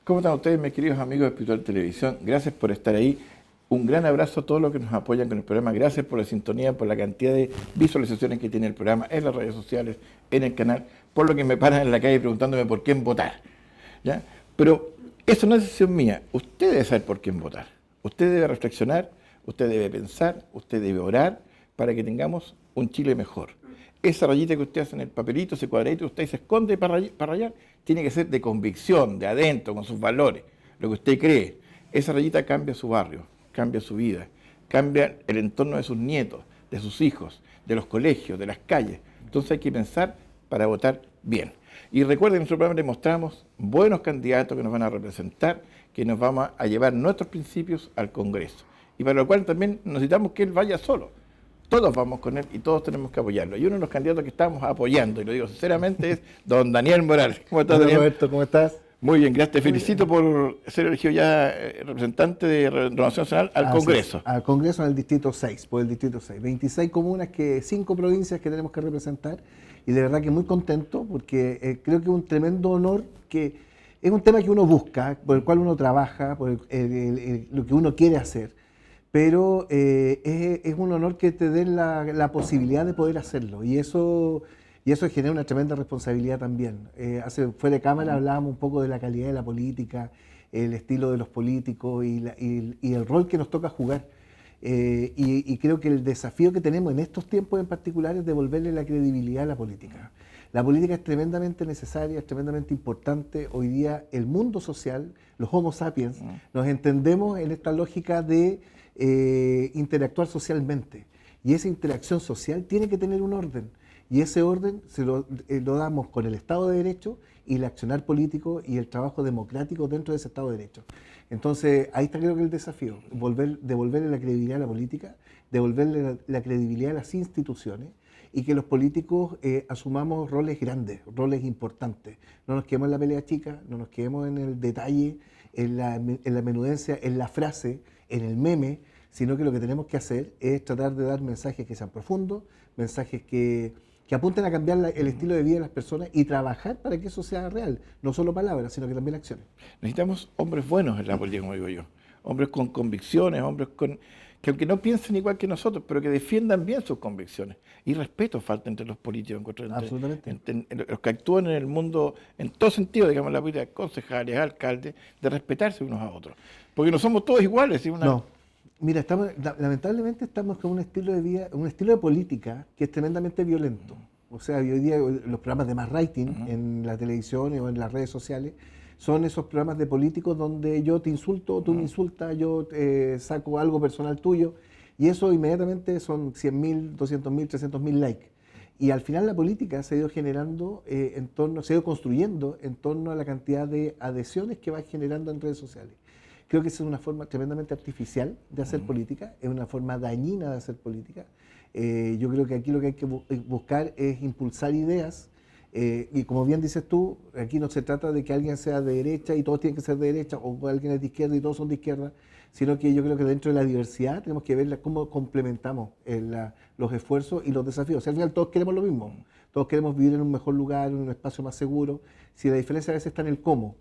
¿Cómo están ustedes, mis queridos amigos de Espiritual Televisión? Gracias por estar ahí. Un gran abrazo a todos los que nos apoyan con el programa. Gracias por la sintonía, por la cantidad de visualizaciones que tiene el programa en las redes sociales, en el canal, por lo que me paran en la calle preguntándome por quién votar. ¿Ya? Pero eso no es decisión mía. Usted debe saber por quién votar. Usted debe reflexionar, usted debe pensar, usted debe orar para que tengamos un Chile mejor. Esa rayita que usted hace en el papelito, ese cuadradito que usted se esconde para rayar, tiene que ser de convicción, de adentro, con sus valores, lo que usted cree. Esa rayita cambia su barrio, cambia su vida, cambia el entorno de sus nietos, de sus hijos, de los colegios, de las calles. Entonces hay que pensar para votar bien. Y recuerden, en nuestro programa les mostramos buenos candidatos que nos van a representar, que nos van a llevar nuestros principios al Congreso. Y para lo cual también necesitamos que él vaya solo. Todos vamos con él y todos tenemos que apoyarlo. Y uno de los candidatos que estamos apoyando, y lo digo sinceramente, es don Daniel Morales. ¿Cómo estás, Daniel? Roberto, ¿cómo estás? Muy bien, gracias. Te felicito por ser elegido ya representante de Renovación Nacional al Congreso. Al Congreso en el Distrito 6, por el Distrito 6. 26 comunas, 5 provincias que tenemos que representar. Y de verdad que muy contento porque creo que es un tremendo honor, que es un tema que uno busca, por el cual uno trabaja, por lo que uno quiere hacer. Pero es un honor que te den la posibilidad de poder hacerlo. Y eso genera una tremenda responsabilidad también. Fuera de cámara hablábamos un poco de la calidad de la política, el estilo de los políticos y el rol que nos toca jugar. Y creo que el desafío que tenemos en estos tiempos en particular es devolverle la credibilidad a la política. La política es tremendamente necesaria, es tremendamente importante. Hoy día el mundo social, los Homo sapiens, nos entendemos en esta lógica de interactuar socialmente. Y esa interacción social tiene que tener un orden. Y ese orden lo damos con el Estado de Derecho y el accionar político y el trabajo democrático dentro de ese Estado de Derecho. Entonces, ahí está creo que el desafío, devolverle la credibilidad a la política, devolverle la credibilidad a las instituciones y que los políticos asumamos roles grandes, roles importantes. No nos quedemos en la pelea chica, no nos quedemos en el detalle, en la menudencia, en la frase, en el meme, sino que lo que tenemos que hacer es tratar de dar mensajes que sean profundos, mensajes que apunten a cambiar el estilo de vida de las personas y trabajar para que eso sea real, no solo palabras, sino que también acciones. Necesitamos hombres buenos en la política, como digo yo, hombres con convicciones, hombres que aunque no piensen igual que nosotros, pero que defiendan bien sus convicciones. Y respeto falta entre los políticos, Absolutamente. entre los que actúan en el mundo, en todo sentido, digamos, la política, concejales, alcaldes, de respetarse unos a otros. Porque no somos todos iguales. No. Mira, lamentablemente estamos con un estilo de vida, un estilo de política que es tremendamente violento. O sea, hoy día los programas de más rating en la televisión o en las redes sociales son esos programas de políticos donde yo te insulto, tú me insultas, yo saco algo personal tuyo, y eso inmediatamente son 100.000, 200.000, 300.000 likes. Y al final la política se ha ido generando se ha ido construyendo en torno a la cantidad de adhesiones que va generando en redes sociales. Creo que esa es una forma tremendamente artificial de hacer política, es una forma dañina de hacer política. Yo creo que aquí lo que hay que buscar es impulsar ideas, y como bien dices tú, aquí no se trata de que alguien sea de derecha y todos tienen que ser de derecha, o alguien es de izquierda y todos son de izquierda, sino que yo creo que dentro de la diversidad tenemos que ver cómo complementamos los esfuerzos y los desafíos. O sea, al final todos queremos lo mismo, todos queremos vivir en un mejor lugar, en un espacio más seguro. Si la diferencia a veces está en el cómo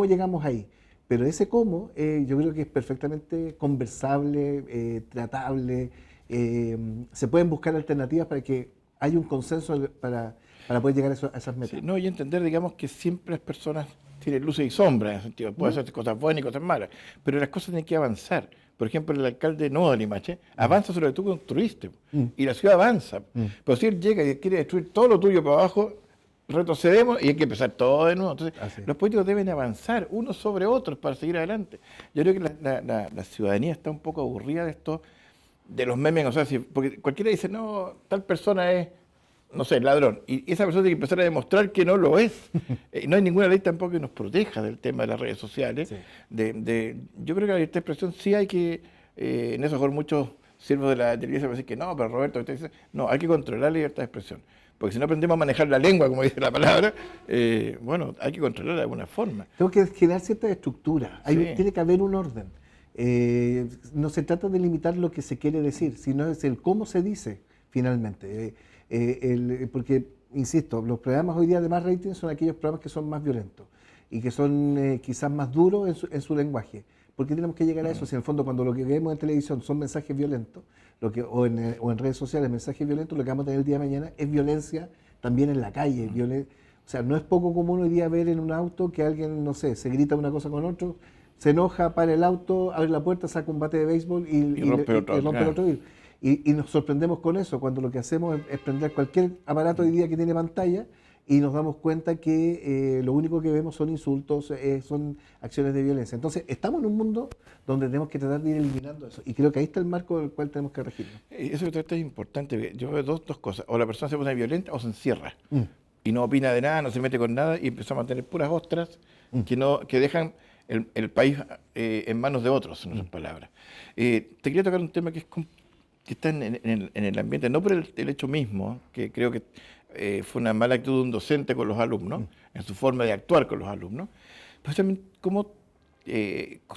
llegamos ahí. Pero ese cómo yo creo que es perfectamente conversable, tratable. Se pueden buscar alternativas para que haya un consenso para poder llegar a esas metas. Sí, no, y entender, digamos, que siempre las personas tienen luces y sombras, en ese sentido. Pueden hacer cosas buenas y cosas malas, pero las cosas tienen que avanzar. Por ejemplo, el alcalde no de Limache avanza sobre lo que tú construiste, y la ciudad avanza. Pero si él llega y quiere destruir todo lo tuyo para abajo, retrocedemos y hay que empezar todo de nuevo. Entonces, los políticos deben avanzar unos sobre otros para seguir adelante. Yo creo que la ciudadanía está un poco aburrida de esto, de los memes, o sea, porque cualquiera dice, no, tal persona es, no sé, ladrón, y esa persona tiene que empezar a demostrar que no lo es. No hay ninguna ley tampoco que nos proteja del tema de las redes sociales. Sí. Yo creo que la libertad de expresión sí hay que, en eso mejor muchos siervos de la iglesia me dicen que no, pero Roberto, usted dice, no, hay que controlar la libertad de expresión. Porque si no aprendemos a manejar la lengua, como dice la palabra, bueno, hay que controlarla de alguna forma. Tengo que generar cierta estructura, Sí. tiene que haber un orden. No se trata de limitar lo que se quiere decir, sino es el cómo se dice finalmente. Porque, insisto, los programas hoy día de más rating son aquellos programas que son más violentos. y que son quizás más duros en su lenguaje. ¿Por qué tenemos que llegar a eso? Si en el fondo cuando lo que vemos en televisión son mensajes violentos, o en redes sociales mensajes violentos, lo que vamos a tener el día de mañana es violencia también en la calle. O sea, no es poco común hoy día ver en un auto que alguien, no sé, se grita una cosa con otro, se enoja, para el auto, abre la puerta, saca un bate de béisbol y rompe el otro vidrio. Y nos sorprendemos con eso, cuando lo que hacemos es prender cualquier aparato hoy día que tiene pantalla y nos damos cuenta que lo único que vemos son insultos, son acciones de violencia. Entonces, estamos en un mundo donde tenemos que tratar de ir eliminando eso. Y creo que ahí está el marco del cual tenemos que regirnos. Eso que trata es importante. Yo veo dos cosas. O la persona se pone violenta o se encierra. Mm. Y no opina de nada, no se mete con nada y empezamos a tener puras ostras que dejan el país en manos de otros, en otras palabras. Te quería tocar un tema que está en el ambiente, no por el hecho mismo, que creo que fue una mala actitud de un docente con los alumnos, en su forma de actuar con los alumnos, pero también cómo,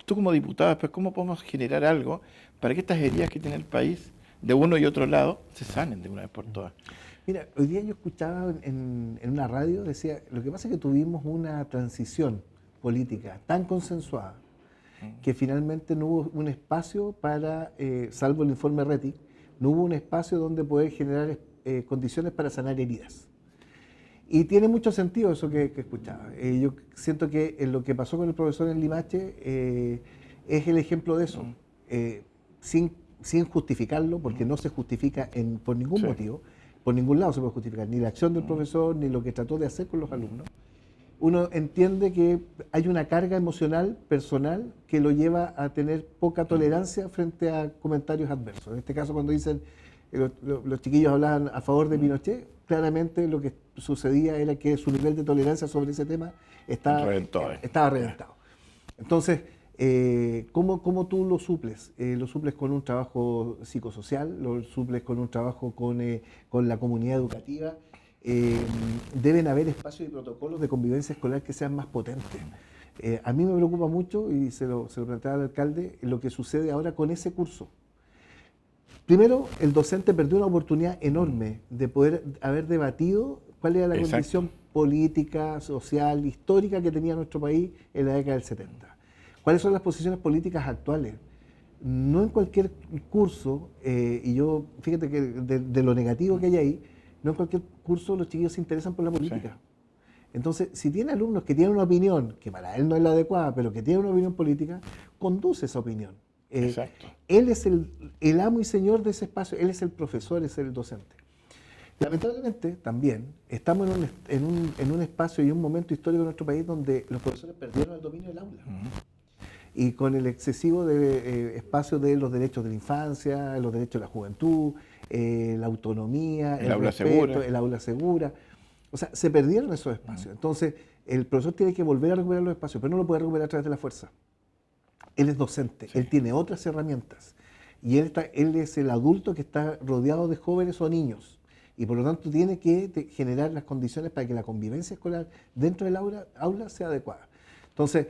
tú como diputada, pues, cómo podemos generar algo para que estas heridas que tiene el país, de uno y otro lado, se sanen de una vez por todas. Mira, hoy día yo escuchaba en una radio, decía, lo que pasa es que tuvimos una transición política tan consensuada que finalmente no hubo un espacio para, salvo el informe RETI, no hubo un espacio donde poder generar condiciones para sanar heridas. Y tiene mucho sentido eso que escuchaba. Yo siento que lo que pasó con el profesor en Limache es el ejemplo de eso, sin justificarlo, porque no se justifica por ningún motivo. Por ningún lado se puede justificar, ni la acción del profesor, ni lo que trató de hacer con los alumnos. Uno entiende que hay una carga emocional, personal, que lo lleva a tener poca tolerancia frente a comentarios adversos. En este caso, cuando dicen, los chiquillos hablaban a favor de Pinochet, claramente lo que sucedía era que su nivel de tolerancia sobre ese tema estaba reventado. Entonces, ¿cómo tú lo suples? Lo suples con un trabajo psicosocial, lo suples con un trabajo con la comunidad educativa. Deben haber espacios y protocolos de convivencia escolar que sean más potentes. A mí me preocupa mucho, y se lo planteaba al alcalde, lo que sucede ahora con ese curso. Primero, el docente perdió una oportunidad enorme de poder haber debatido cuál era la condición política, social, histórica que tenía nuestro país en la década del 70. ¿Cuáles son las posiciones políticas actuales? No en cualquier curso, y yo, fíjate que de lo negativo que hay ahí, no en cualquier curso los chiquillos se interesan por la política. Entonces, si tiene alumnos que tienen una opinión, que para él no es la adecuada, pero que tienen una opinión política, conduce esa opinión. Él es el amo y señor de ese espacio, él es el profesor, es el docente. Lamentablemente, también, estamos en un espacio y un momento histórico en nuestro país donde los profesores perdieron el dominio del aula. Y con el excesivo espacio de los derechos de la infancia, los derechos de la juventud, la autonomía, el respeto, el aula segura. O sea, se perdieron esos espacios. Entonces, el profesor tiene que volver a recuperar los espacios, pero no lo puede recuperar a través de la fuerza. Él es docente, él tiene otras herramientas. Y él es el adulto que está rodeado de jóvenes o niños. Y por lo tanto tiene que generar las condiciones para que la convivencia escolar dentro del aula sea adecuada. Entonces,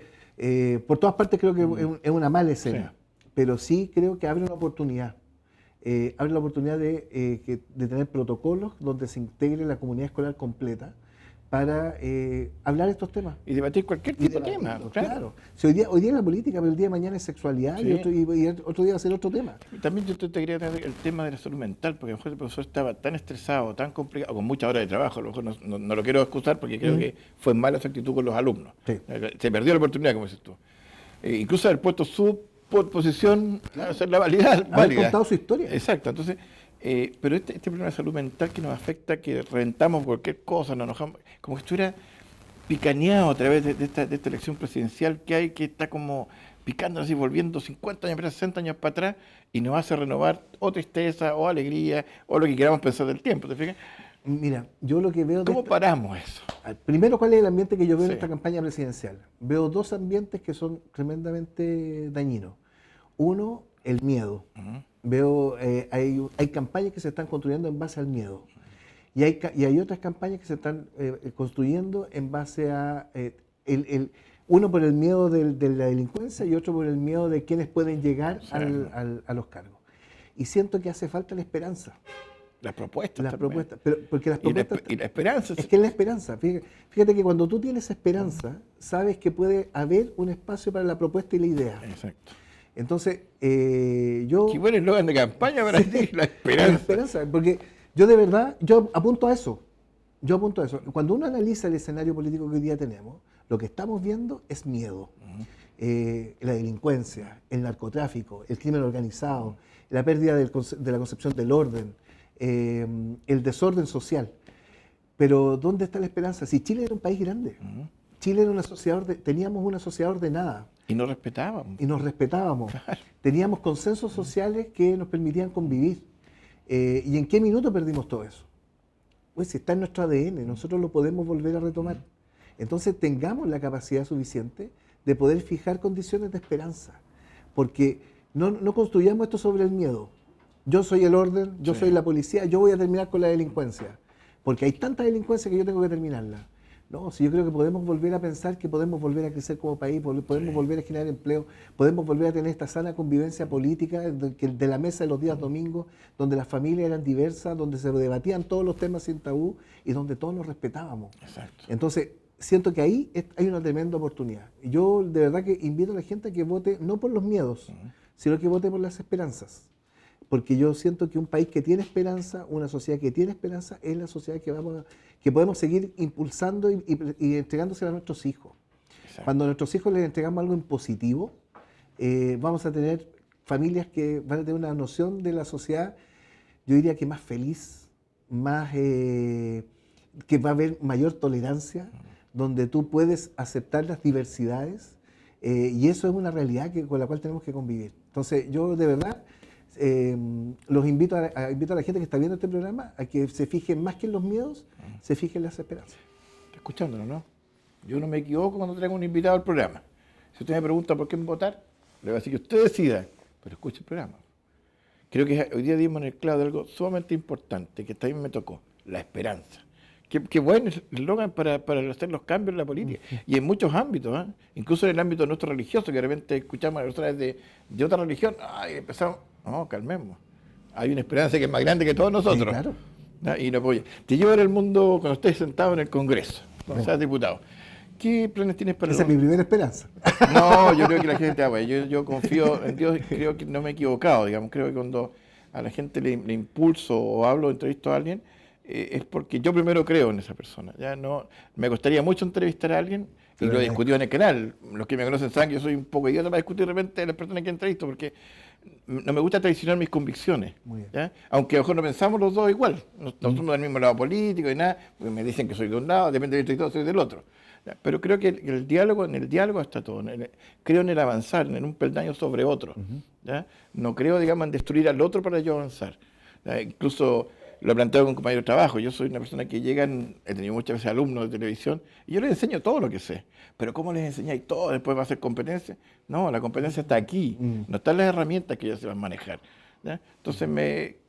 por todas partes creo que es una mala escena, pero sí creo que abre una oportunidad. Abre la oportunidad de tener protocolos donde se integre la comunidad escolar completa para hablar de estos temas. Y debatir cualquier tipo de tema. Claro. Si hoy día es la política, pero el día de mañana es sexualidad y otro día va a ser otro tema. También yo te quería traer el tema de la salud mental, porque a lo mejor el profesor estaba tan estresado, tan complicado, con muchas horas de trabajo, a lo mejor no lo quiero excusar porque creo que fue mala su actitud con los alumnos. Se perdió la oportunidad, como dices tú. Incluso haber puesto su posición a hacer la válida. Haber contado su historia. Exacto. Entonces, pero este problema de salud mental que nos afecta, que reventamos cualquier cosa, nos enojamos, como que estuviera picaneado a través de esta elección presidencial que hay, que está como picando así, volviendo 50 años atrás, 60 años para atrás, y nos hace renovar o tristeza, o alegría, o lo que queramos pensar del tiempo, ¿te fijas? Mira, yo lo que veo... ¿Cómo paramos eso? Primero, ¿cuál es el ambiente que yo veo en esta campaña presidencial? Veo dos ambientes que son tremendamente dañinos. Uno, el miedo. Veo, hay campañas que se están construyendo en base al miedo. Y hay otras campañas que se están construyendo en base a... uno por el miedo de la delincuencia y otro por el miedo de quienes pueden llegar a los cargos. Y siento que hace falta la esperanza. Las propuestas Las también. propuestas, pero porque las propuestas... Y la esperanza. Es que es la esperanza. Fíjate que cuando tú tienes esperanza, sabes que puede haber un espacio para la propuesta y la idea. Exacto. Entonces, yo... Qué buen eslogan de campaña para ti, la esperanza. La esperanza, porque yo de verdad, yo apunto a eso. Yo apunto a eso. Cuando uno analiza el escenario político que hoy día tenemos, lo que estamos viendo es miedo. La delincuencia, el narcotráfico, el crimen organizado, la pérdida de la concepción del orden, el desorden social. Pero ¿dónde está la esperanza? Si Chile era un país grande, Chile era una sociedad, teníamos una sociedad ordenada. Y nos respetábamos. Y nos respetábamos. Teníamos consensos sociales que nos permitían convivir. ¿Y en qué minuto perdimos todo eso? Pues si está en nuestro ADN, nosotros lo podemos volver a retomar. Entonces tengamos la capacidad suficiente de poder fijar condiciones de esperanza. Porque no construyamos esto sobre el miedo. Yo soy el orden, yo soy la policía, yo voy a terminar con la delincuencia. Porque hay tanta delincuencia que yo tengo que terminarla. No, si yo creo que podemos volver a pensar que podemos volver a crecer como país, podemos volver a generar empleo, podemos volver a tener esta sana convivencia política de la mesa de los días domingos, donde las familias eran diversas, donde se debatían todos los temas sin tabú y donde todos nos respetábamos. Exacto. Entonces, siento que ahí hay una tremenda oportunidad. Y yo de verdad que invito a la gente a que vote no por los miedos, sino que vote por las esperanzas. Porque yo siento que un país que tiene esperanza, una sociedad que tiene esperanza, es la sociedad que podemos seguir impulsando y entregándosela a nuestros hijos. Exacto. Cuando a nuestros hijos les entregamos algo en positivo, vamos a tener familias que van a tener una noción de la sociedad, yo diría que más feliz, más que va a haber mayor tolerancia, donde tú puedes aceptar las diversidades, y eso es una realidad con la cual tenemos que convivir. Entonces, yo de verdad... los invito a la gente que está viendo este programa a que se fijen más que en los miedos, se fijen en las esperanzas. Está escuchándolo, ¿no? Yo no me equivoco cuando traigo un invitado al programa. Si usted me pregunta por qué votar, le voy a decir que usted decida, pero escuche el programa. Creo que hoy día dimos en el clavo de algo sumamente importante, que también me tocó, la esperanza. Qué buen eslogan para hacer los cambios en la política. Y en muchos ámbitos, ¿eh? Incluso en el ámbito nuestro religioso, que de repente escuchamos a personas de otra religión, y empezamos, no, calmemos. Hay una esperanza que es más grande que todos nosotros. Sí, claro. ¿No? Y no apoya. Te llevo ahora al mundo cuando estés sentado en el Congreso, cuando seas diputado. ¿Qué planes tienes para Esa es mi primera esperanza. No, yo creo que la gente, yo confío en Dios, creo que no me he equivocado, digamos, creo que cuando a la gente le impulso o hablo, entrevisto a alguien, es porque yo primero creo en esa persona. Ya no, me costaría mucho entrevistar a alguien, y lo he discutido en el canal. Los que me conocen saben que yo soy un poco idiota para discutir de repente a las personas que entrevisto, porque no me gusta traicionar mis convicciones. ¿Ya? Aunque a lo mejor no pensamos los dos igual, no somos del mismo lado político y nada, porque me dicen que soy de un lado, depende de entrevistado, soy del otro. ¿Ya? Pero creo que en el diálogo está todo. Creo en el avanzar, en un peldaño sobre otro. ¿Ya? No creo, digamos, en destruir al otro para yo avanzar. ¿Ya? Incluso lo he planteado con un compañero de trabajo. Yo soy una persona que he tenido muchas veces alumnos de televisión, y yo les enseño todo lo que sé. Pero ¿cómo les enseñáis todo? ¿Después va a ser competencia? No, la competencia está aquí. No están las herramientas que ellos se van a manejar. ¿Ya? Entonces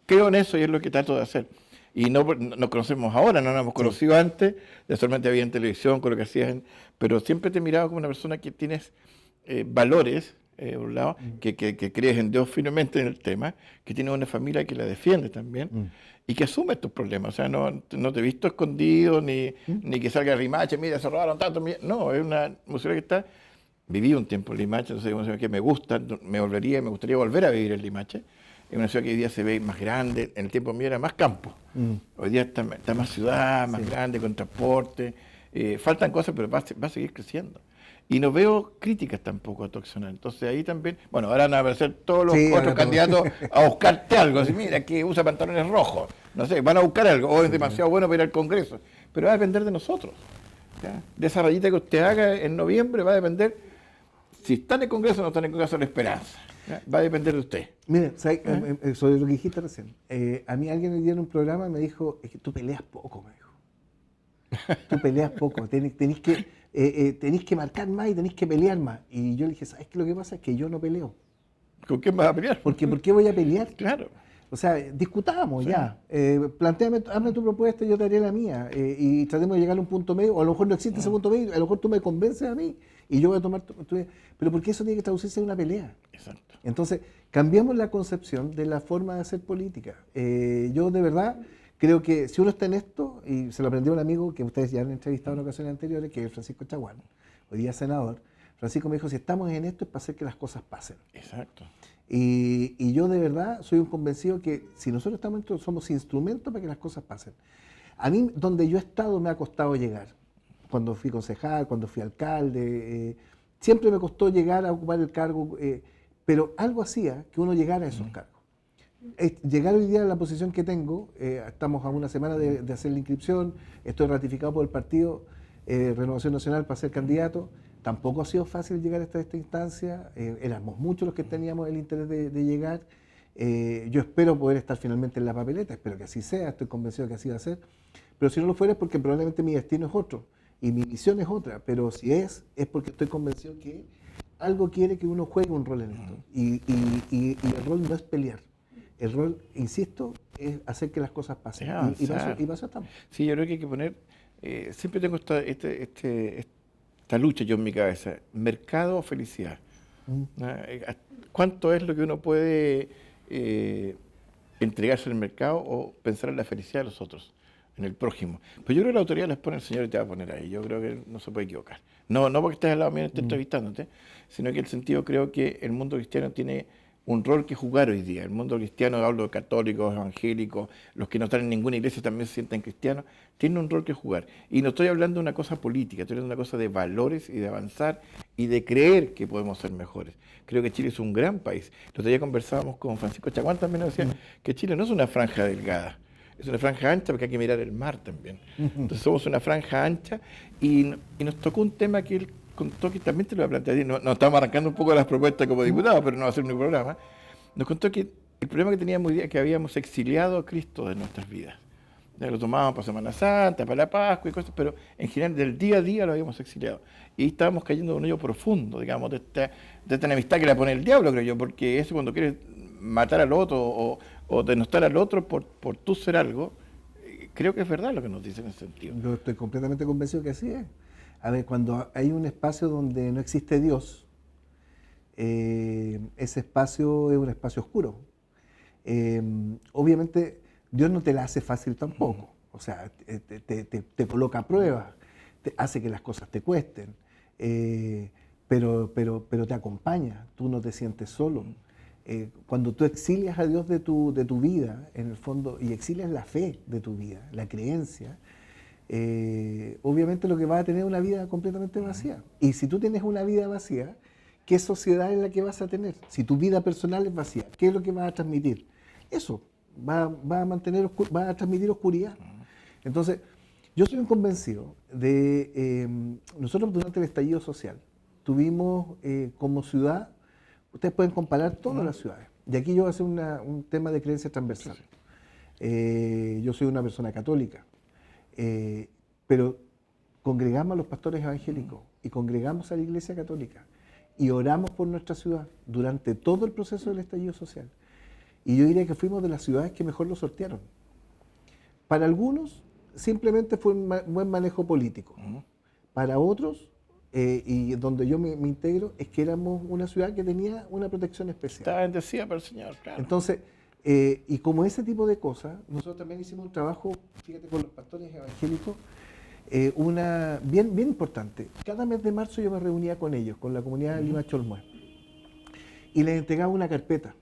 creo en eso y es lo que trato de hacer. Y no nos conocemos ahora, no nos hemos conocido antes, ya solamente había en televisión con lo que hacías, pero siempre te he mirado como una persona que tienes valores, por un lado, que crees en Dios firmemente en el tema, que tienes una familia que la defiende también, y que asume estos problemas. O sea, no te he visto escondido, ni que salga Limache, mira, se robaron tanto. No, es una música que está... Viví un tiempo en Limache, entonces es una ciudad que me gusta, me gustaría volver a vivir en Limache. Es una ciudad que hoy día se ve más grande, en el tiempo mío era más campo. Hoy día está más ciudad, más grande, con transporte. Faltan cosas, pero va a seguir creciendo. Y no veo críticas tampoco a tu accionar. Entonces ahí también, bueno, ahora van a aparecer todos los otros candidatos a buscarte algo. Así, mira, que usa pantalones rojos. No sé, van a buscar algo. O es demasiado bueno para ir al Congreso. Pero va a depender de nosotros. ¿Ya? De esa rayita que usted haga en noviembre va a depender si está en el Congreso o no está en el Congreso, la esperanza. ¿Ya? Va a depender de usted. Mire, sobre lo que dijiste recién, a mí alguien me dio en un programa y me dijo, es que tú peleas poco, me dijo. Tú peleas poco, tenés que marcar más y tenés que pelear más. Y yo le dije, ¿sabes qué? Lo que pasa es que yo no peleo. ¿Con quién vas a pelear? Porque ¿por qué voy a pelear? Claro. O sea, discutamos ya. Plantéame, hazme tu propuesta y yo te haré la mía. Y tratemos de llegar a un punto medio, o a lo mejor no existe ese punto medio, a lo mejor tú me convences a mí y yo voy a tomar pero porque eso tiene que traducirse en una pelea. Exacto. Entonces, cambiamos la concepción de la forma de hacer política. Yo de verdad creo que si uno está en esto, y se lo aprendió un amigo que ustedes ya han entrevistado en ocasiones anteriores, que es Francisco Chaguán, hoy día senador. Francisco me dijo, si estamos en esto es para hacer que las cosas pasen. Exacto. Y yo de verdad soy un convencido que si nosotros estamos en esto, somos instrumentos para que las cosas pasen. A mí, donde yo he estado, me ha costado llegar. Cuando fui concejal, cuando fui alcalde, siempre me costó llegar a ocupar el cargo, pero algo hacía que uno llegara a esos cargos. Llegar hoy día a la posición que tengo, estamos a una semana de hacer la inscripción, estoy ratificado por el partido Renovación Nacional para ser candidato. Tampoco ha sido fácil llegar hasta esta instancia, éramos muchos los que teníamos el interés de llegar. Yo espero poder estar finalmente en la papeleta, espero que así sea, estoy convencido que así va a ser. Pero si no lo fuera es porque probablemente mi destino es otro y mi misión es otra, pero si es porque estoy convencido que algo quiere que uno juegue un rol en esto. Y el rol no es pelear. El rol, insisto, es hacer que las cosas pasen. Y para eso estamos. Sí, yo creo que hay que poner, siempre tengo esta lucha yo en mi cabeza, mercado o felicidad. ¿Cuánto es lo que uno puede entregarse al mercado o pensar en la felicidad de los otros, en el prójimo? Pues yo creo que la autoridad les pone, el Señor te va a poner ahí, yo creo que no se puede equivocar. No porque estés al lado mío y estés entrevistándote, sino que el sentido creo que el mundo cristiano tiene un rol que jugar hoy día. El mundo cristiano, hablo de católicos, evangélicos, los que no están en ninguna iglesia también se sienten cristianos, tienen un rol que jugar. Y no estoy hablando de una cosa política, estoy hablando de una cosa de valores y de avanzar y de creer que podemos ser mejores. Creo que Chile es un gran país. El otro día conversábamos con Francisco Chaguán, también nos decía que Chile no es una franja delgada, es una franja ancha porque hay que mirar el mar también. Entonces somos una franja ancha y nos tocó un tema que él contó, que también te lo voy a plantear, no estamos arrancando un poco las propuestas como diputado, pero no va a ser un programa. Nos contó que el problema que teníamos hoy día es que habíamos exiliado a Cristo de nuestras vidas. Lo tomábamos para Semana Santa, para la Pascua y cosas, pero en general del día a día lo habíamos exiliado. Y estábamos cayendo en un hoyo profundo, digamos, de esta enemistad que la pone el diablo, creo yo, porque eso cuando quieres matar al otro o denostar al otro por tú ser algo, creo que es verdad lo que nos dice en ese sentido. Yo estoy completamente convencido que así es. A ver, cuando hay un espacio donde no existe Dios, ese espacio es un espacio oscuro. Obviamente, Dios no te la hace fácil tampoco. O sea, te coloca a prueba, hace que las cosas te cuesten, pero te acompaña, tú no te sientes solo. Cuando tú exilias a Dios de tu vida, en el fondo, y exilias la fe de tu vida, la creencia, obviamente lo que va a tener una vida completamente vacía. Y si tú tienes una vida vacía, ¿qué sociedad es la que vas a tener? Si tu vida personal es vacía, ¿qué es lo que vas a transmitir? Eso, va a transmitir oscuridad. Entonces, yo soy un convencido de, nosotros durante el estallido social tuvimos como ciudad, ustedes pueden comparar todas las ciudades, y aquí yo voy a hacer un tema de creencia transversal. Yo soy una persona católica, pero congregamos a los pastores evangélicos y congregamos a la Iglesia Católica y oramos por nuestra ciudad durante todo el proceso del estallido social. Y yo diría que fuimos de las ciudades que mejor lo sortearon. Para algunos simplemente fue un buen manejo político. Para otros, y donde yo me integro, es que éramos una ciudad que tenía una protección especial. Está bendecida por el Señor, claro. Entonces, y como ese tipo de cosas, nosotros también hicimos un trabajo, fíjate, con los pastores evangélicos, bien importante. Cada mes de marzo yo me reunía con ellos, con la comunidad de Lima Cholmué, y les entregaba una carpeta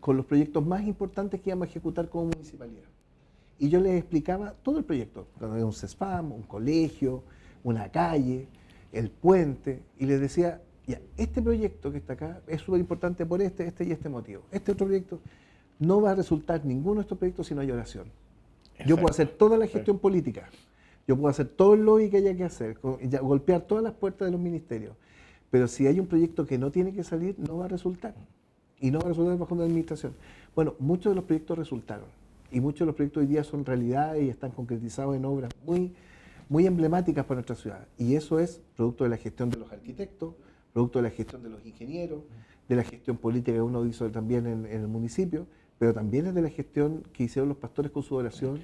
con los proyectos más importantes que íbamos a ejecutar como municipalidad. Y yo les explicaba todo el proyecto, un CESFAM, un colegio, una calle, el puente, y les decía, ya, este proyecto que está acá es súper importante por este y este motivo. Este otro proyecto no va a resultar ninguno de estos proyectos si no hay oración. Exacto. Yo puedo hacer toda la gestión política, yo puedo hacer todo el lobby que haya que hacer, golpear todas las puertas de los ministerios, pero si hay un proyecto que no tiene que salir, no va a resultar. Y no va a resultar bajo una administración. Bueno, muchos de los proyectos resultaron. Y muchos de los proyectos hoy día son realidad y están concretizados en obras muy emblemáticas para nuestra ciudad. Y eso es producto de la gestión de los arquitectos, producto de la gestión de los ingenieros, de la gestión política que uno hizo también en el municipio, pero también es de la gestión que hicieron los pastores con su oración.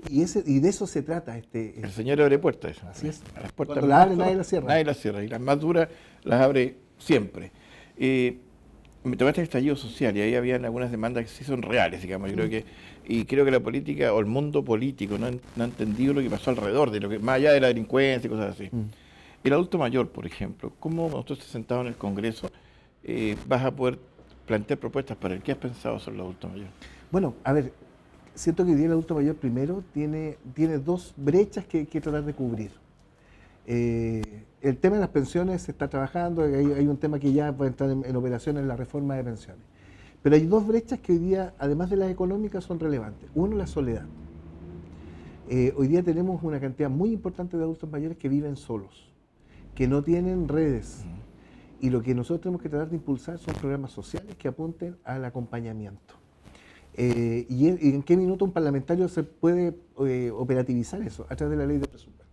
Y de eso se trata. El Señor abre puertas. Eso. Así es. A las puertas Cuando las abre, nadie las cierra. Nadie las cierra. Y las más duras las abre siempre. Me tomaste el estallido social y ahí habían algunas demandas que sí son reales, digamos. Yo creo que, y creo que la política o el mundo político no ha entendido lo que pasó alrededor, de lo que más allá de la delincuencia y cosas así. El adulto mayor, por ejemplo, ¿cómo cuando tú estés sentado en el Congreso vas a poder plantear propuestas para el qué has pensado sobre el adulto mayor? Bueno, a ver, siento que hoy día el adulto mayor primero tiene dos brechas que hay que tratar de cubrir. El tema de las pensiones se está trabajando, hay un tema que ya puede entrar en operación en la reforma de pensiones. Pero hay dos brechas que hoy día, además de las económicas, son relevantes. Uno, la soledad. Hoy día tenemos una cantidad muy importante de adultos mayores que viven solos, que no tienen redes. Y lo que nosotros tenemos que tratar de impulsar son programas sociales que apunten al acompañamiento. ¿Y en qué minuto un parlamentario se puede operativizar eso? A través de la ley de presupuesto.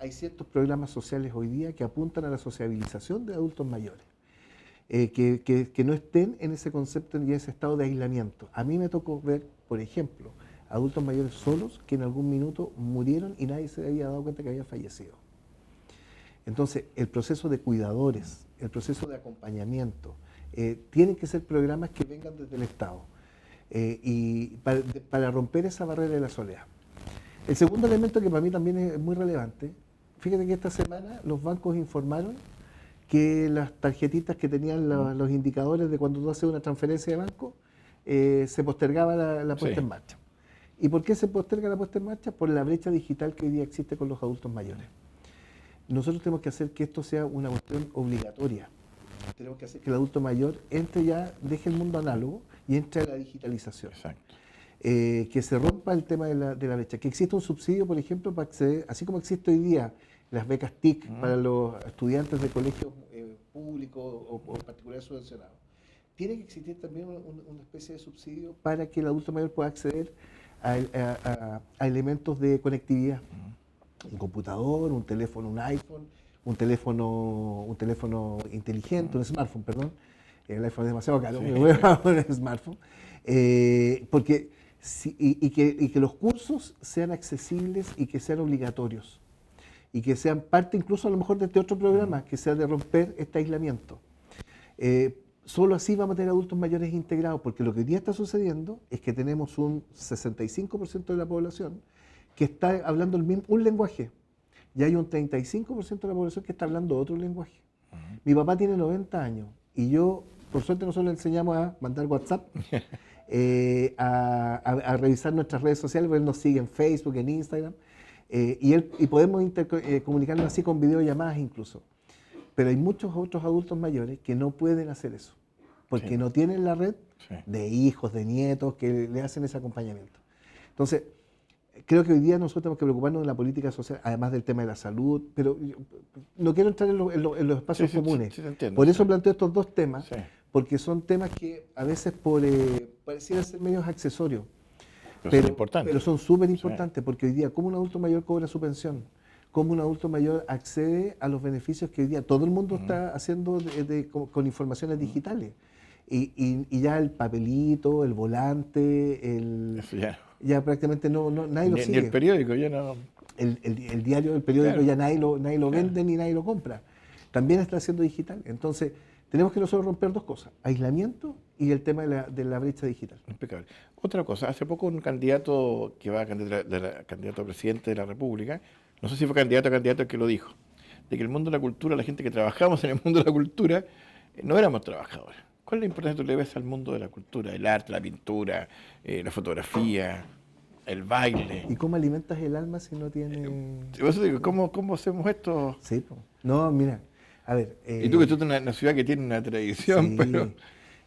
Hay ciertos programas sociales hoy día que apuntan a la sociabilización de adultos mayores, que no estén en ese concepto y en ese estado de aislamiento. A mí me tocó ver, por ejemplo, adultos mayores solos que en algún minuto murieron y nadie se había dado cuenta que habían fallecido. Entonces, el proceso de cuidadores, el proceso de acompañamiento, tienen que ser programas que vengan desde el Estado y para romper esa barrera de la soledad. El segundo elemento que para mí también es muy relevante, fíjate que esta semana los bancos informaron que las tarjetitas que tenían los indicadores de cuando tú haces una transferencia de banco, se postergaba la puesta en marcha. ¿Y por qué se posterga la puesta en marcha? Por la brecha digital que hoy día existe con los adultos mayores. Nosotros tenemos que hacer que esto sea una cuestión obligatoria. Tenemos que hacer que el adulto mayor deje el mundo análogo y entre a la digitalización. Exacto. Que se rompa el tema de la brecha. Que exista un subsidio, por ejemplo, para acceder, así como existe hoy día las becas TIC para los estudiantes de colegios públicos o particulares subvencionados. Tiene que existir también una especie de subsidio para que el adulto mayor pueda acceder a elementos de conectividad. Un computador, un teléfono, un iPhone, un teléfono inteligente, un smartphone, perdón. El iPhone es demasiado caro, me voy a poner un smartphone. Porque que los cursos sean accesibles y que sean obligatorios. Y que sean parte incluso a lo mejor de este otro programa, que sea de romper este aislamiento. Solo así vamos a tener adultos mayores integrados, porque lo que hoy día está sucediendo es que tenemos un 65% de la población que está hablando un lenguaje, y hay un 35% de la población que está hablando otro lenguaje. Mi papá tiene 90 años, y yo, por suerte, nosotros le enseñamos a mandar WhatsApp, a revisar nuestras redes sociales, porque él nos sigue en Facebook, en Instagram, y podemos comunicarnos así con videollamadas incluso. Pero hay muchos otros adultos mayores que no pueden hacer eso, porque no tienen la red de hijos, de nietos que le hacen ese acompañamiento. Entonces, creo que hoy día nosotros tenemos que preocuparnos de la política social, además del tema de la salud, pero no quiero entrar en los espacios comunes. Por eso planteo estos dos temas, porque son temas que a veces parecieran ser medios accesorios, pero son súper importantes, porque hoy día, ¿cómo un adulto mayor cobra su pensión? ¿Cómo un adulto mayor accede a los beneficios que hoy día todo el mundo está haciendo con informaciones digitales? Y ya el papelito, el volante, ya prácticamente nadie lo sigue. Ni el periódico, ya no. El diario, el periódico, claro, ya nadie lo vende ni nadie lo compra. También está siendo digital. Entonces, tenemos que nosotros romper dos cosas: aislamiento y el tema de la brecha digital. Impecable. Otra cosa, hace poco un candidato que va a candidato a presidente de la República, no sé si fue candidato el que lo dijo, de que el mundo de la cultura, la gente que trabajamos en el mundo de la cultura, no éramos trabajadores. ¿Cuál es la importancia que tú le ves al mundo de la cultura, el arte, la pintura, la fotografía, el baile? ¿Y cómo alimentas el alma si no tiene...? Por eso digo, ¿cómo hacemos esto? Sí, no, mira, a ver... y tú que tú estás en una ciudad que tiene una tradición, sí, pero...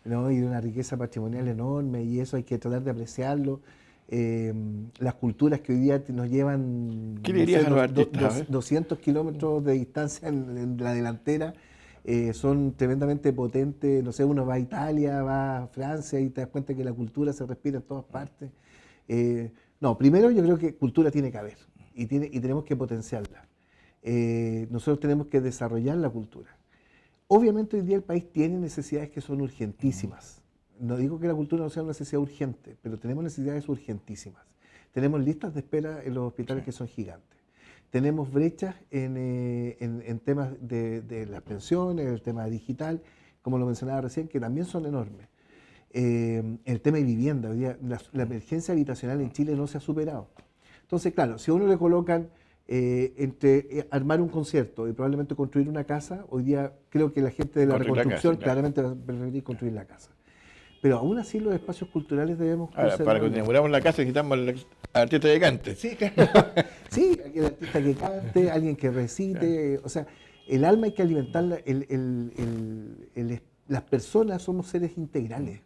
No, y de una riqueza patrimonial enorme, y eso hay que tratar de apreciarlo. Las culturas que hoy día nos llevan... ¿Qué le dirías a los artistas? 200 kilómetros de distancia en la delantera, son tremendamente potentes. No sé, uno va a Italia, va a Francia y te das cuenta que la cultura se respira en todas partes. No, primero yo creo que cultura tiene que haber y tenemos que potenciarla. Nosotros tenemos que desarrollar la cultura. Obviamente hoy día el país tiene necesidades que son urgentísimas. no digo que la cultura no sea una necesidad urgente, pero tenemos necesidades urgentísimas. Tenemos listas de espera en los hospitales que son gigantes. Tenemos brechas en temas de las pensiones, el tema digital, como lo mencionaba recién, que también son enormes. El tema de vivienda, hoy día la emergencia habitacional en Chile no se ha superado. Entonces, claro, si a uno le colocan entre armar un concierto y probablemente construir una casa, hoy día creo que la gente de la reconstrucción claramente va a preferir construir la casa. Pero aún así los espacios culturales debemos conservar. Para que inauguramos la casa necesitamos al artista que cante. Sí, claro. Sí, el artista que cante, alguien que recite. O sea, el alma hay que alimentarla. Las personas somos seres integrales.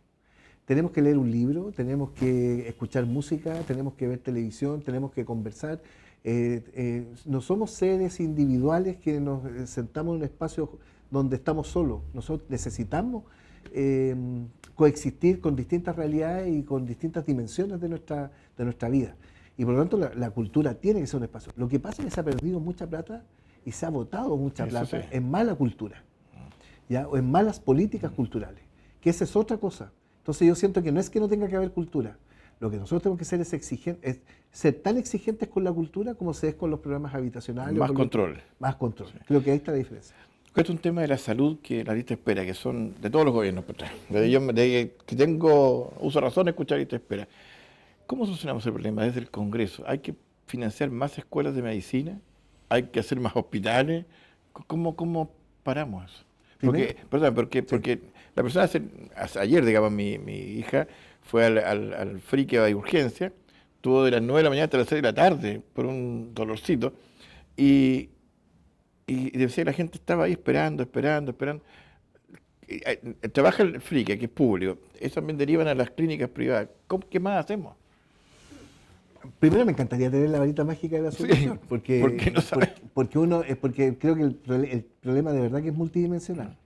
Tenemos que leer un libro, tenemos que escuchar música, tenemos que ver televisión, tenemos que conversar. No somos seres individuales que nos sentamos en un espacio donde estamos solos. Nosotros necesitamos coexistir con distintas realidades y con distintas dimensiones de nuestra vida. Y por lo tanto la cultura tiene que ser un espacio. Lo que pasa es que se ha perdido mucha plata y se ha botado mucha plata en mala cultura, ¿ya? O en malas políticas culturales, que esa es otra cosa. Entonces yo siento que no es que no tenga que haber cultura. Lo que nosotros tenemos que hacer es ser tan exigentes con la cultura como se es con los programas habitacionales. Más control. Más control. Sí. Creo que ahí está la diferencia. Este es un tema de la salud que la lista de espera, que son de todos los gobiernos. Desde que tengo uso razón de escuchar lista de espera. ¿Cómo solucionamos el problema desde el Congreso? ¿Hay que financiar más escuelas de medicina? ¿Hay que hacer más hospitales? ¿Cómo paramos eso? Porque la persona ayer, digamos, mi hija fue al frique de urgencia, estuvo de las 9 de la mañana hasta las 6 de la tarde por un dolorcito, y decía que la gente estaba ahí esperando. Trabaja el frique, que es público, eso también derivan a las clínicas privadas. ¿Qué más hacemos? Primero me encantaría tener la varita mágica de la solución, sí, porque no sabe. porque creo que el problema de verdad que es multidimensional.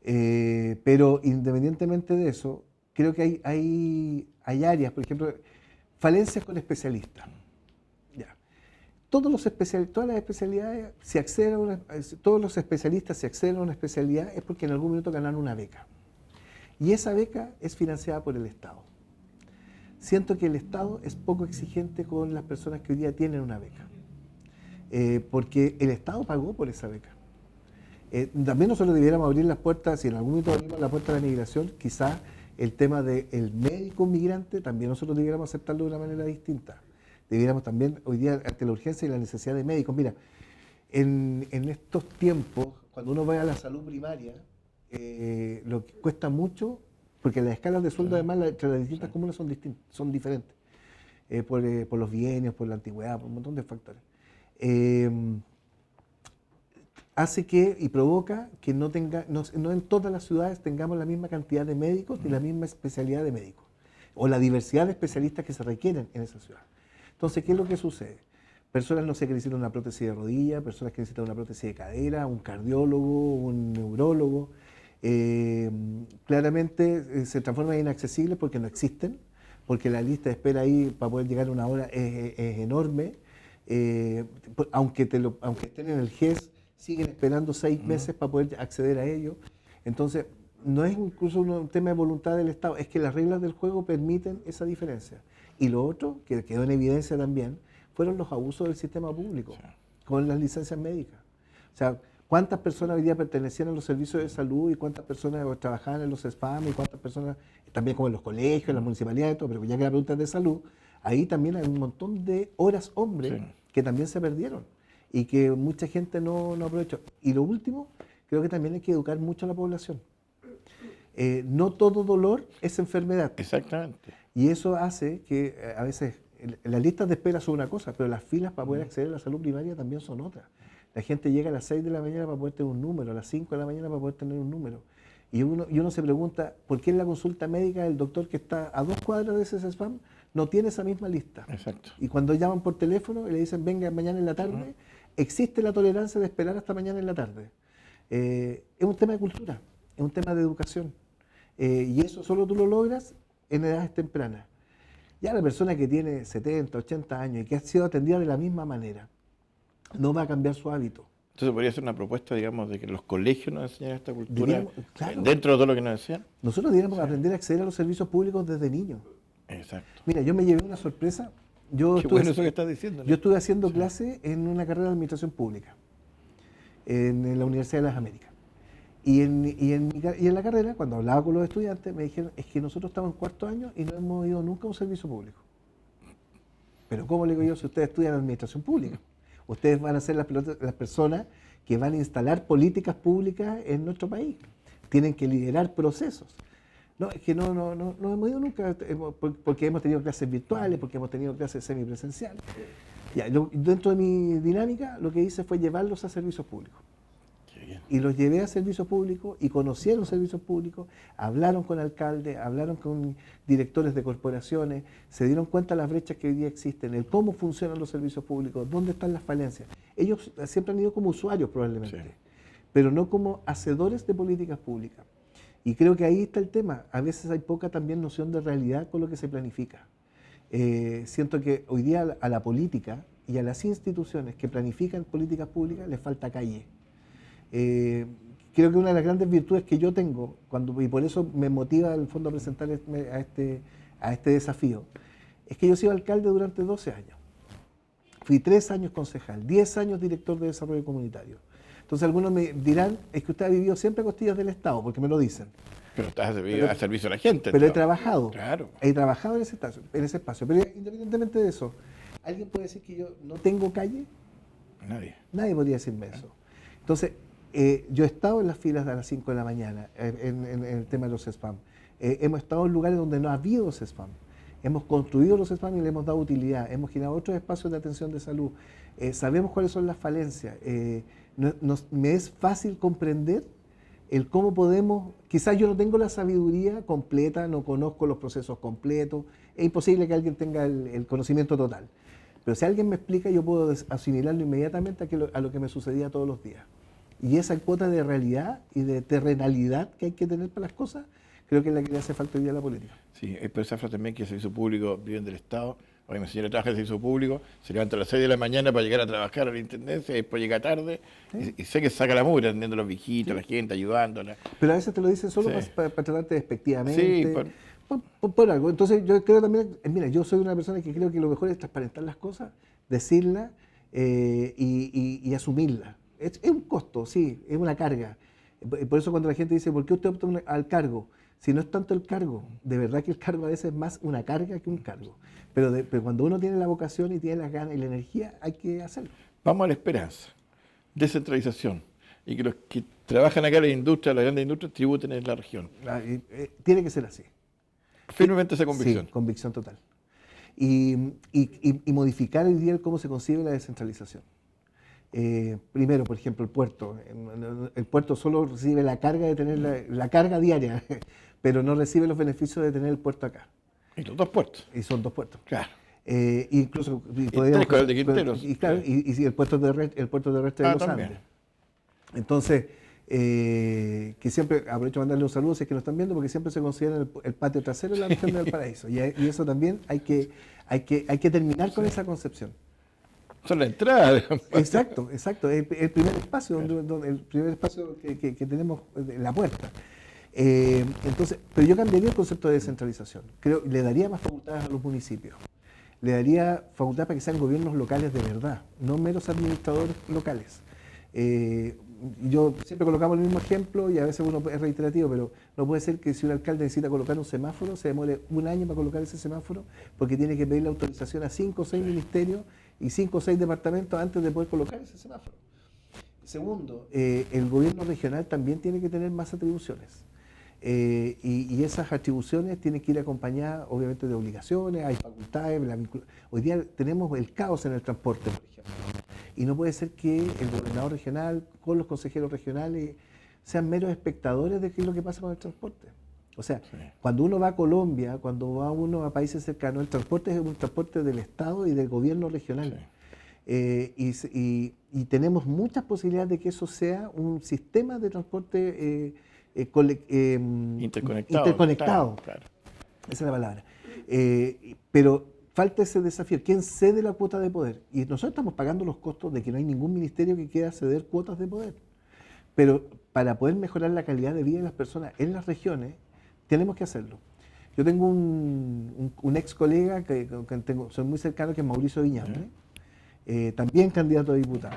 Pero independientemente de eso, creo que hay áreas, por ejemplo, falencias con especialistas. Ya. Todas las especialidades, todos los especialistas si acceden a una especialidad es porque en algún momento ganaron una beca. Y esa beca es financiada por el Estado. Siento que el Estado es poco exigente con las personas que hoy día tienen una beca, porque el Estado pagó por esa beca. También nosotros debiéramos abrir las puertas, si en algún momento abrimos la puerta de la migración, quizás el tema del médico migrante también nosotros debiéramos aceptarlo de una manera distinta. Debiéramos también, hoy día, ante la urgencia y la necesidad de médicos, mira, en estos tiempos, cuando uno va a la salud primaria, lo que cuesta mucho, porque las escalas de sueldo además entre las distintas comunas son diferentes, por los bienios, por la antigüedad, por un montón de factores. Hace que y provoca que no en todas las ciudades tengamos la misma cantidad de médicos ni la misma especialidad de médicos, o la diversidad de especialistas que se requieren en esa ciudad. Entonces, ¿qué es lo que sucede? Personas, no sé, que necesitan una prótesis de rodilla, personas que necesitan una prótesis de cadera, un cardiólogo, un neurólogo, claramente se transforman en inaccesibles porque no existen, porque la lista de espera ahí para poder llegar a una hora es enorme, aunque estén en el GES, siguen esperando 6 meses para poder acceder a ello. Entonces, no es incluso un tema de voluntad del Estado, es que las reglas del juego permiten esa diferencia. Y lo otro, que quedó en evidencia también, fueron los abusos del sistema público, con las licencias médicas. O sea, ¿cuántas personas hoy día pertenecían a los servicios de salud y cuántas personas trabajaban en los SPAM y cuántas personas, también como en los colegios, en las municipalidades, todo, pero ya que la pregunta es de salud, ahí también hay un montón de horas hombre que también se perdieron y que mucha gente no aprovechó. Y lo último, creo que también hay que educar mucho a la población. No todo dolor es enfermedad. Exactamente. Y eso hace que a veces las listas de espera son una cosa, pero las filas para poder acceder a la salud primaria también son otras. La gente llega a las 6 de la mañana para poder tener un número, a las 5 de la mañana para poder tener un número. Y uno se pregunta, ¿por qué en la consulta médica el doctor que está a 2 cuadras de ese SPAM no tiene esa misma lista? Exacto. Y cuando llaman por teléfono y le dicen, venga mañana en la tarde, existe la tolerancia de esperar hasta mañana en la tarde. Es un tema de cultura, es un tema de educación. Y eso solo tú lo logras en edades tempranas. Ya la persona que tiene 70, 80 años y que ha sido atendida de la misma manera, no va a cambiar su hábito. Entonces podría ser una propuesta, digamos, de que los colegios nos enseñaran esta cultura Claro, dentro de todo lo que nos decían. nosotros deberíamos aprender a acceder a los servicios públicos desde niños. Exacto. Mira, yo me llevé una sorpresa. Qué bueno eso que estás diciendo, ¿no? Yo estuve haciendo clase en una carrera de administración pública en la Universidad de las Américas. Y en la carrera, cuando hablaba con los estudiantes, me dijeron, es que nosotros estamos en cuarto año y no hemos ido nunca a un servicio público. Pero ¿cómo le digo yo si ustedes estudian administración pública? Ustedes van a ser las personas que van a instalar políticas públicas en nuestro país. Tienen que liderar procesos. No, es que no hemos ido nunca, porque hemos tenido clases virtuales, porque hemos tenido clases semipresenciales. Ya, dentro de mi dinámica, lo que hice fue llevarlos a servicios públicos. Y los llevé a servicios públicos y conocieron servicios públicos, hablaron con alcaldes, hablaron con directores de corporaciones, se dieron cuenta de las brechas que hoy día existen, el cómo funcionan los servicios públicos, dónde están las falencias. Ellos siempre han ido como usuarios probablemente, sí, pero no como hacedores de políticas públicas. Y creo que ahí está el tema. A veces hay poca también noción de realidad con lo que se planifica. Siento que hoy día a la política y a las instituciones que planifican políticas públicas les falta calle. Creo que una de las grandes virtudes que yo tengo, y por eso me motiva el fondo a presentarme a este desafío, es que yo he sido alcalde durante 12 años. Fui 3 años concejal, 10 años director de desarrollo comunitario. Entonces algunos me dirán, es que usted ha vivido siempre a costillas del Estado, porque me lo dicen. Pero estás a servicio de la gente. Pero he trabajado. Claro. He trabajado en ese espacio. Pero independientemente de eso, ¿alguien puede decir que yo no tengo calle? Nadie. Nadie podría decirme eso. Entonces, yo he estado en las filas de las 5 de la mañana en el tema de los spam. Hemos estado en lugares donde no ha habido los spam. Hemos construido los spam y le hemos dado utilidad. Hemos generado otros espacios de atención de salud. Sabemos cuáles son las falencias. Me es fácil comprender el cómo podemos, quizás yo no tengo la sabiduría completa, no conozco los procesos completos, es imposible que alguien tenga el conocimiento total. Pero si alguien me explica, yo puedo asimilarlo inmediatamente a lo que me sucedía todos los días. Y esa cuota de realidad y de terrenalidad que hay que tener para las cosas, creo que es la que le hace falta hoy día a la política. Sí, pero esa frase también que el servicio público viven del Estado. Oye, mi señora trabaja en el servicio público, se levanta a las 6 de la mañana para llegar a trabajar a la intendencia, y después llega tarde, ¿sí? y sé que saca la mugre atendiendo a los viejitos, ¿sí? A la gente, ayudándola. Pero a veces te lo dicen solo sí. para tratarte despectivamente. Sí, por algo. Entonces yo creo también, mira, yo soy una persona que creo que lo mejor es transparentar las cosas, decirlas y asumirlas. Es un costo, sí, es una carga. Por eso cuando la gente dice, ¿por qué usted opta al cargo? Si no es tanto el cargo, de verdad que el cargo a veces es más una carga que un cargo. Pero cuando uno tiene la vocación y tiene las ganas y la energía, hay que hacerlo. Vamos a la esperanza, descentralización, y que los que trabajan acá en la industria, las grandes industrias, tributen en la región. Tiene que ser así. Firmemente esa convicción. Sí, convicción total. Y modificar hoy día cómo se concibe la descentralización. Primero, por ejemplo, el puerto. El puerto solo recibe la carga de tener la carga diaria, pero no recibe los beneficios de tener el puerto acá. Y los 2 puertos. Y son 2 puertos. Claro. Incluso y 3 con el de Quinteros. Y claro, y el puerto terrestre de los Andes. Entonces, que siempre, aprovecho de mandarle un saludo si es que lo están viendo, porque siempre se considera el patio trasero de la región del Paraíso. Y eso también hay que terminar con esa concepción. Son la entrada. Exacto. El primer espacio, el primer espacio que tenemos, la puerta. Entonces, pero yo cambiaría el concepto de descentralización. Le daría más facultades a los municipios. Le daría facultad para que sean gobiernos locales de verdad, no meros administradores locales. Yo siempre colocamos el mismo ejemplo y a veces uno es reiterativo, pero no puede ser que si un alcalde necesita colocar un semáforo, se demore 1 año para colocar ese semáforo, porque tiene que pedir la autorización a 5 o 6 ministerios y 5 o 6 departamentos antes de poder colocar ese semáforo. Segundo, el gobierno regional también tiene que tener más atribuciones. Y esas atribuciones tienen que ir acompañadas, obviamente, de obligaciones, hay facultades. Hoy día tenemos el caos en el transporte, por ejemplo. Y no puede ser que el gobernador regional con los consejeros regionales sean meros espectadores de qué es lo que pasa con el transporte. O sea, sí. Cuando uno va a Colombia, cuando va uno a países cercanos, el transporte es un transporte del Estado y del gobierno regional. Sí. Y tenemos muchas posibilidades de que eso sea un sistema de transporte interconectado. Claro. Esa es la palabra. Pero falta ese desafío. ¿Quién cede la cuota de poder? Y nosotros estamos pagando los costos de que no hay ningún ministerio que quiera ceder cuotas de poder. Pero para poder mejorar la calidad de vida de las personas en las regiones, tenemos que hacerlo. Yo tengo un ex colega que soy muy cercano, que es Mauricio Viñambre, también candidato a diputado.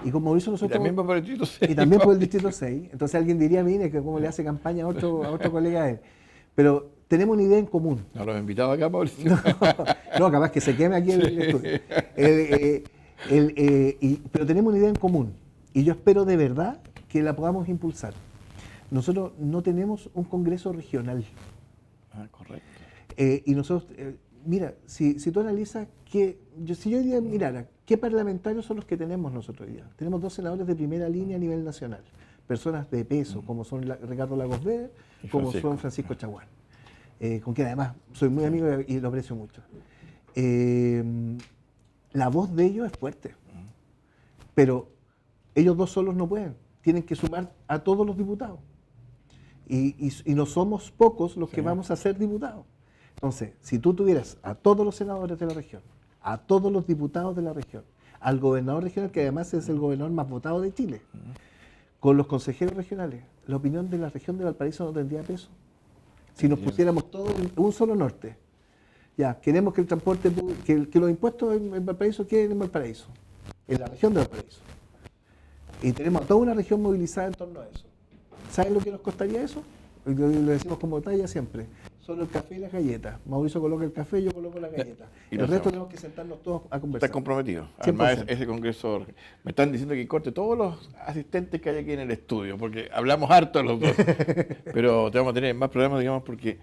Y con Mauricio nosotros... Y también va por el Distrito 6. Y también por el Distrito 6. Entonces alguien diría, mire, que cómo le hace campaña a otro colega de él. Pero tenemos una idea en común. No lo he invitado acá, Mauricio. No, capaz que se queme aquí el estudio. Pero tenemos una idea en común. Y yo espero de verdad que la podamos impulsar. Nosotros no tenemos un congreso regional. Ah, correcto. Y nosotros, mira, si tú analizas si yo diría, mirara, ¿qué parlamentarios son los que tenemos nosotros hoy día? Tenemos 2 senadores de primera línea a nivel nacional, personas de peso, como son Ricardo Lagos Weber, como son Francisco Chaguán, con quien además soy muy amigo y lo aprecio mucho. La voz de ellos es fuerte, pero ellos 2 solos no pueden, tienen que sumar a todos los diputados. Y no somos pocos los que vamos a ser diputados. Entonces, si tú tuvieras a todos los senadores de la región, a todos los diputados de la región, al gobernador regional, que además es el gobernador más votado de Chile, con los consejeros regionales, la opinión de la región de Valparaíso no tendría peso. Si nos pusiéramos todos en un solo norte, ya, queremos que el transporte, que los impuestos en Valparaíso queden en Valparaíso, en la región de Valparaíso. Y tenemos a toda una región movilizada en torno a eso. ¿Saben lo que nos costaría eso? Lo decimos como talla siempre. Solo el café y las galletas. Mauricio coloca el café, yo coloco la galleta. El resto tenemos que sentarnos todos a conversar. Estás comprometido. Además, ese congreso, me están diciendo que corte todos los asistentes que hay aquí en el estudio, porque hablamos harto los dos. Pero te vamos a tener más programas, digamos, porque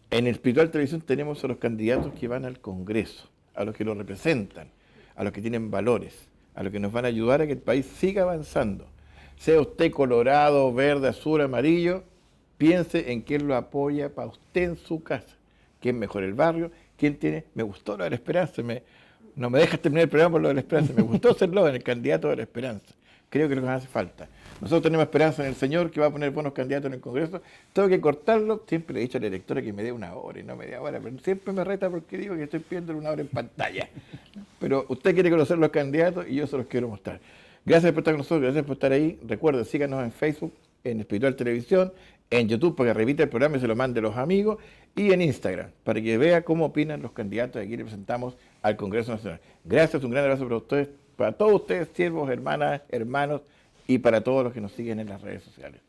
en Espiritual Televisión tenemos a los candidatos que van al Congreso, a los que lo representan, a los que tienen valores, a los que nos van a ayudar a que el país siga avanzando. Sea usted colorado, verde, azul, amarillo, piense en quién lo apoya para usted en su casa. ¿Quién mejora el barrio? ¿Quién tiene? Me gustó lo de la Esperanza. No me dejas terminar el programa por lo de la Esperanza. Me gustó serlo en el candidato de la Esperanza. Creo que es lo que nos hace falta. Nosotros tenemos esperanza en el Señor, que va a poner buenos candidatos en el Congreso. Tengo que cortarlo. Siempre le he dicho a la electora que me dé 1 hora y no media hora. Pero siempre me reta porque digo que estoy pidiendo 1 hora en pantalla. Pero usted quiere conocer los candidatos y yo se los quiero mostrar. Gracias por estar con nosotros, gracias por estar ahí. Recuerden, síganos en Facebook, en Espiritual Televisión, en YouTube para que repita el programa y se lo mande a los amigos, y en Instagram para que vea cómo opinan los candidatos que aquí representamos al Congreso Nacional. Gracias, un gran abrazo para ustedes, para todos ustedes, siervos, hermanas, hermanos, y para todos los que nos siguen en las redes sociales.